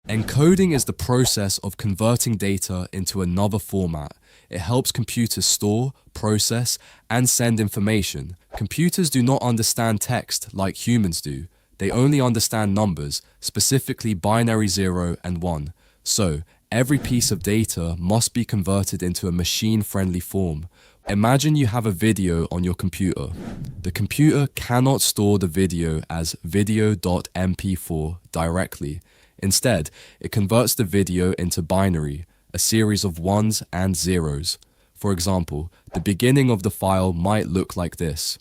Encoding is the process of converting data into another format. It helps computers store, process, and send information. Computers do not understand text like humans do. They only understand numbers, specifically binary 0 and 1. So, every piece of data must be converted into a machine-friendly form. Imagine you have a video on your computer. The computer cannot store the video as video.mp4 directly. Instead, it converts the video into binary, a series of ones and zeros. For example, the beginning of the file might look like this.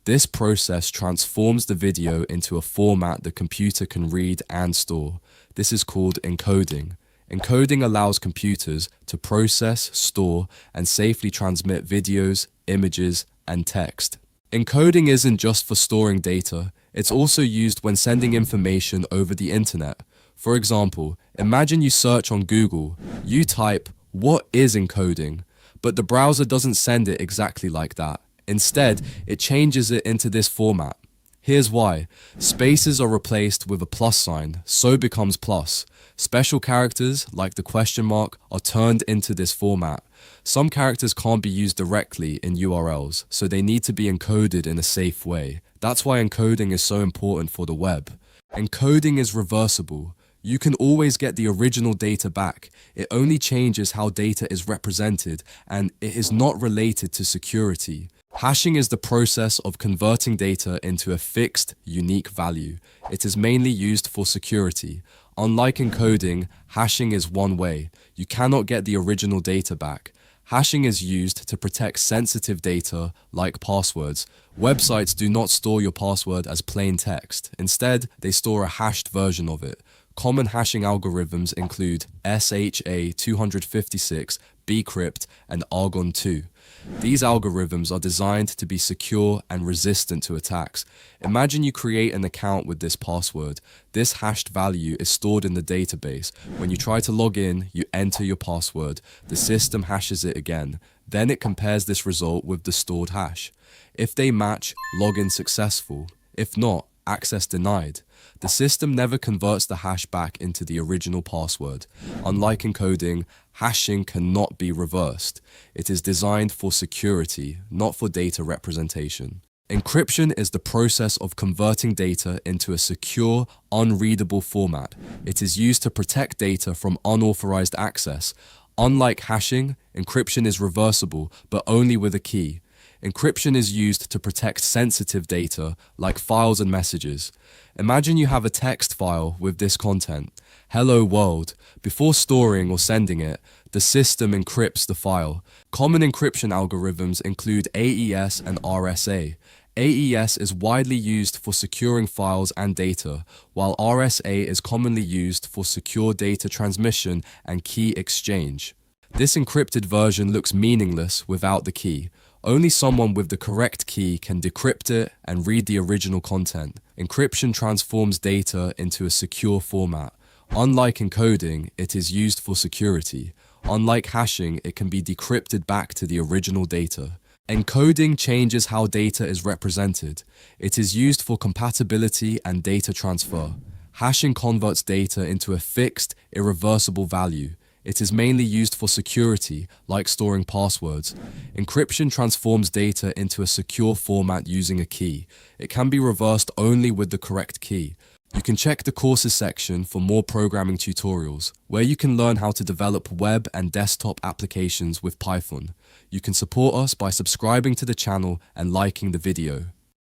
This process transforms the video into a format the computer can read and store. This is called encoding. Encoding allows computers to process, store, and safely transmit videos, images, and text. Encoding isn't just for storing data, it's also used when sending information over the internet. For example, imagine you search on Google, you type, "What is encoding?" But the browser doesn't send it exactly like that. Instead, it changes it into this format. Here's why. Spaces are replaced with a plus sign, so becomes plus. Special characters, like the question mark, are turned into this format. Some characters can't be used directly in URLs, so they need to be encoded in a safe way. That's why encoding is so important for the web. Encoding is reversible. You can always get the original data back. It only changes how data is represented, and it is not related to security. Hashing is the process of converting data into a fixed, unique value. It is mainly used for security. Unlike encoding, hashing is one way. You cannot get the original data back. Hashing is used to protect sensitive data like passwords. Websites do not store your password as plain text. Instead, they store a hashed version of it. Common hashing algorithms include SHA-256, bcrypt, and Argon2. These algorithms are designed to be secure and resistant to attacks. Imagine you create an account with this password. This hashed value is stored in the database. When you try to log in, you enter your password. The system hashes it again. Then it compares this result with the stored hash. If they match, login successful. If not, access denied. The system never converts the hash back into the original password. Unlike encoding, hashing cannot be reversed. It is designed for security, not for data representation. Encryption is the process of converting data into a secure, unreadable format. It is used to protect data from unauthorized access. Unlike hashing, encryption is reversible, but only with a key. Encryption is used to protect sensitive data, like files and messages. Imagine you have a text file with this content. Hello world. Before storing or sending it, the system encrypts the file. Common encryption algorithms include AES and RSA. AES is widely used for securing files and data, while RSA is commonly used for secure data transmission and key exchange. This encrypted version looks meaningless without the key. Only someone with the correct key can decrypt it and read the original content. Encryption transforms data into a secure format. Unlike encoding, it is used for security. Unlike hashing, it can be decrypted back to the original data. Encoding changes how data is represented. It is used for compatibility and data transfer. Hashing converts data into a fixed, irreversible value. It is mainly used for security, like storing passwords. Encryption transforms data into a secure format using a key. It can be reversed only with the correct key. You can check the courses section for more programming tutorials, where you can learn how to develop web and desktop applications with Python. You can support us by subscribing to the channel and liking the video.